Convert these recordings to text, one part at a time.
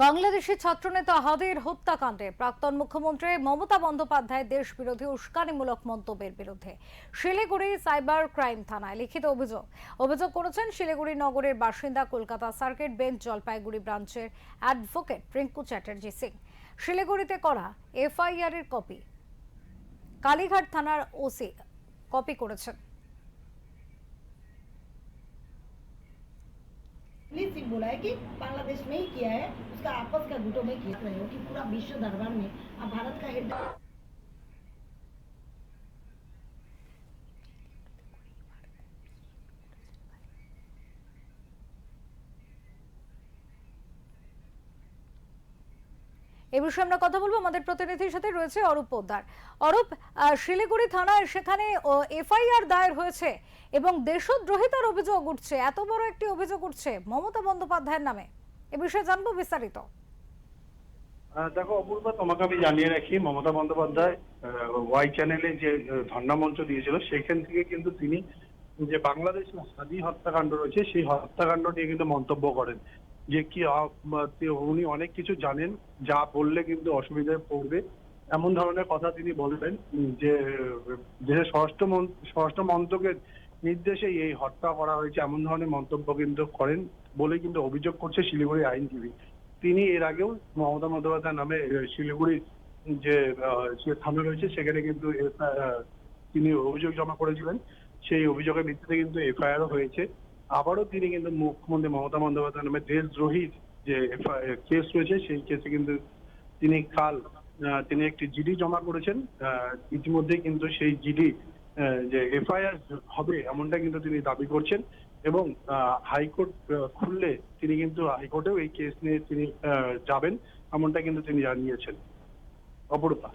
বাংলাদেশের ছাত্রনেতা হাদির হত্যাকাণ্ডে প্রাক্তন মুখ্যমন্ত্রী মমতা বন্দ্যোপাধ্যায় দেশবিরোধী উস্কানিমূলক মন্তব্যের বিরুদ্ধে শিলিগুড়ি সাইবার ক্রাইম থানায় লিখিত অভিযোগ করেছেন শিলিগুড়ি নগরের বাসিন্দা কলকাতা সার্কিট বেঞ্চ জলপাইগুড়ি ব্রাঞ্চের অ্যাডভোকেট রিঙ্কু চ্যাটার্জি সিং। শিলিগুড়িতে করা এফআইআর এর কপি কালীঘাট থানার ওসি কপি করেছেন। पुलिस सिर्फ बोला है कि बांग्लादेश में ही किया है, उसका आपस का गुटों में किया रहे हो कि पूरा विश्व दरबार में अब भारत का हेड এই বিষয়ে আমরা কথা বলবো আমাদের প্রতিনিধির সাথে, রয়েছে অরূপ পোদ্দার। অরূপ, শিলিগুড়ি থানায় সেখানে এফআইআর দায়ের হয়েছে এবং দেশদ্রোহিতার অভিযোগ উঠছে, এত বড় একটি অভিযোগ উঠছে মমতা বন্দ্যোপাধ্যায়ের নামে, এ বিষয়ে জানবো বিস্তারিত। দেখো অপূর্বা, তোমাকে আমি জানিয়ে রাখি, মমতা বন্দ্যোপাধ্যায় ওয়াই চ্যানেলে যে ধর্ণা মঞ্চ দিয়েছিল সেখান থেকে কিন্তু তিনি যে বাংলাদেশ হাদি হত্যাকাণ্ড রয়েছে সেই হত্যাকাণ্ড নিয়ে কিন্তু মন্তব্য করেন যে কি উনি অনেক কিছু জানেন, যা বললে কিন্তু অসুবিধায় পড়বে, এমন ধরনের কথা তিনি বলবেন যে দেশের স্বরাষ্ট্র মন্ত্রকের নির্দেশে এই হত্যা করা হয়েছে, এমন ধরনের মন্তব্য কিন্তু করেন বলে কিন্তু অভিযোগ করছে শিলিগুড়ি আইনজীবী। তিনি এর আগেও মমতা বন্দ্যোপাধ্যায় নামে শিলিগুড়ির যে থানা রয়েছে সেখানে কিন্তু তিনি অভিযোগ জমা করেছিলেন, সেই অভিযোগের ভিত্তিতে কিন্তু এফআইআরও হয়েছে। আবারও তিনি কিন্তু মুখ্যমন্ত্রী মমতা বন্দ্যোপাধ্যায় নামে দেশদ্রোহীর যে কেস রয়েছে সেই কেসে কিন্তু তিনি তিনি একটি জিডি জমা করেছেন। ইতিমধ্যে কিন্তু সেই জিডি যে এফআইআর হবে এমনটা কিন্তু তিনি দাবি করছেন এবং হাইকোর্ট খুললে তিনি কিন্তু হাইকোর্টেও এই কেস নিয়ে তিনি যাবেন, এমনটা কিন্তু তিনি জানিয়েছেন। অপরূপা,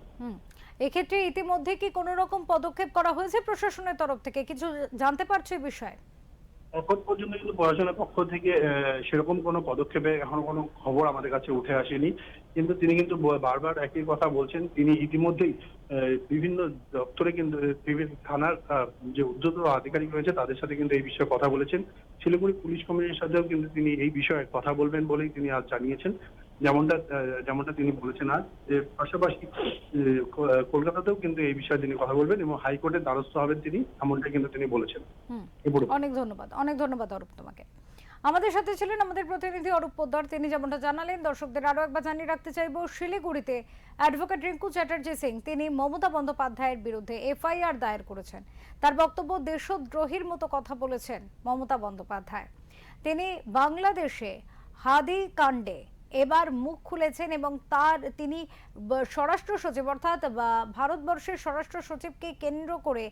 এক্ষেত্রে ইতিমধ্যে কি কোনো রকম পদক্ষেপ করা হয়েছে প্রশাসনের তরফ থেকে, কিছু জানতে পারছো এই বিষয়ে? এখন পর্যন্ত কিন্তু প্রশাসনের পক্ষ থেকে সেরকম কোনো পদক্ষেপে এখন কোনো খবর আমাদের কাছে উঠে আসেনি, কিন্তু তিনি কিন্তু বারবার একই কথা বলছেন। তিনি ইতিমধ্যেই বিভিন্ন দপ্তরে কিন্তু বিভিন্ন থানার যে ঊর্ধ্বতন আধিকারিক রয়েছে তাদের সাথে কিন্তু এই বিষয়ে কথা বলেছেন। শিলিগুড়ি পুলিশ কমিশনের সাথেও কিন্তু তিনি এই বিষয়ে কথা বলবেন বলেই তিনি আজ জানিয়েছেন। যেমনটা তিনি বলেছেন আজ, এর পাশাপাশি কলকাতাতেও কিন্তু এই বিষয়ে তিনি কথা বলবেন এবং হাইকোর্টের দ্বারস্থ হবেন তিনি, এমনটা কিন্তু তিনি বলেছেন। অনেক ধন্যবাদ অরূপ তোমাকে। আমাদের সাথে ছিলেন আমাদের প্রতিনিধি অরূপ পোদ্দার, তিনি যেমনটা জানালেন। দর্শকদের আরো একবার জানিয়ে রাখতে চাইবো, শিলিগুড়িতে অ্যাডভোকেট রিঙ্কু চ্যাটার্জি সিং তিনি মমতা বন্দ্যোপাধ্যায়ের বিরুদ্ধে এফআইআর দায়ের করেছেন। তার বক্তব্য, দেশদ্রোহীর মতো কথা বলেছেন মমতা বন্দ্যোপাধ্যায়। তিনি বাংলাদেশে হাদি কাণ্ডে এবার মুখ খুলেছেন এবং তিনি স্বরাষ্ট্র সচিব অর্থাৎ ভারতবর্ষের স্বরাষ্ট্র সচিবকে কেন্দ্র করে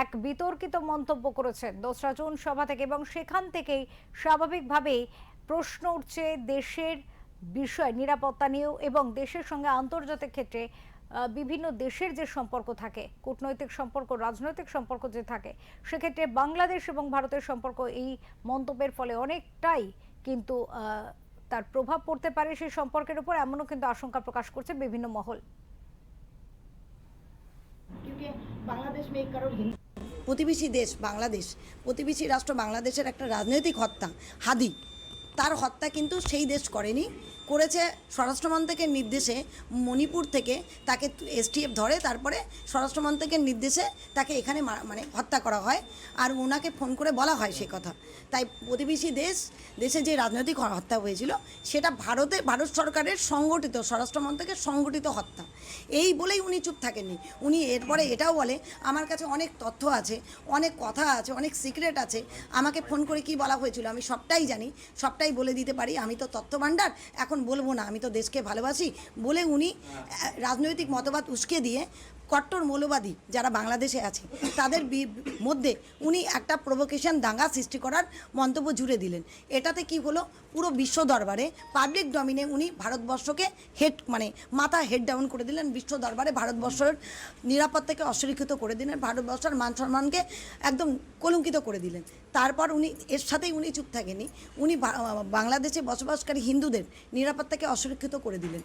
এক বিতর্কিত মন্তব্য করেছেন 2রা জুন সভা থেকে, এবং সেখান থেকেই স্বাভাবিকভাবেই প্রশ্ন উঠছে দেশের বিষয় নিরাপত্তা নিয়েও এবং দেশের সঙ্গে আন্তর্জাতিক ক্ষেত্রে বিভিন্ন দেশের যে সম্পর্ক থাকে, কূটনৈতিক সম্পর্ক, রাজনৈতিক সম্পর্ক যে থাকে, সেক্ষেত্রে বাংলাদেশ এবং ভারতের সম্পর্ক এই মন্তব্যের ফলে অনেকটাই কিন্তু তার প্রভাব পড়তে পারে সেই সম্পর্কের উপর, এমনও কিন্তু আশঙ্কা প্রকাশ করছে বিভিন্ন মহল। প্রতিবেশী দেশ বাংলাদেশ, প্রতিবেশী রাষ্ট্র বাংলাদেশের একটা রাজনৈতিক হত্যা হাদি, তার হত্যা কিন্তু সেই দেশ করেনি, করেছে স্বরাষ্ট্রমন্ত্রকের নির্দেশে। মণিপুর থেকে তাকে এসটিএফ ধরে, তারপরে স্বরাষ্ট্রমন্ত্রকের নির্দেশে তাকে এখানে মানে হত্যা করা হয়, আর ওনাকে ফোন করে বলা হয় সে কথা। তাই প্রতিবেশী দেশে যে রাজনৈতিক হত্যা হয়েছিল সেটা ভারত সরকারের সংগঠিত, স্বরাষ্ট্রমন্ত্রকের সংগঠিত হত্যা, এই বলেই উনি চুপ থাকেননি। উনি এরপরে এটাও বলে, আমার কাছে অনেক তথ্য আছে, অনেক কথা আছে, অনেক সিক্রেট আছে, আমাকে ফোন করে কি বলা হয়েছিল আমি সবটাই জানি, সবটাই বলে দিতে পারি, আমি তো তথ্য ভাণ্ডার, এখন বলবো না, আমি তো দেশকে ভালোবাসি বলে উনি রাজনৈতিক মতবাদ উস্কে দিয়ে কট্টর মৌলবাদী যারা বাংলাদেশে আছে তাদের মধ্যে উনি একটা প্রভোকেশন, দাঙ্গা সৃষ্টি করার মন্তব্য জুড়ে দিলেন। এটাতে কি হলো, পুরো বিশ্ব দরবারে পাবলিক ডমিনে উনি ভারতবর্ষকে মাথা হেড ডাউন করে দিলেন, বিশ্ব দরবারে ভারতবর্ষের নিরাপত্তাকে অসুরক্ষিত করে দিলেন, ভারতবর্ষের মান সম্মানকে একদম কলঙ্কিত করে দিলেন। তারপর উনি এর সাথেই উনি চুপ থাকেনি, উনি বাংলাদেশে বসবাসকারী হিন্দুদের নিরাপত্তাকে অসুরক্ষিত করে দিলেন।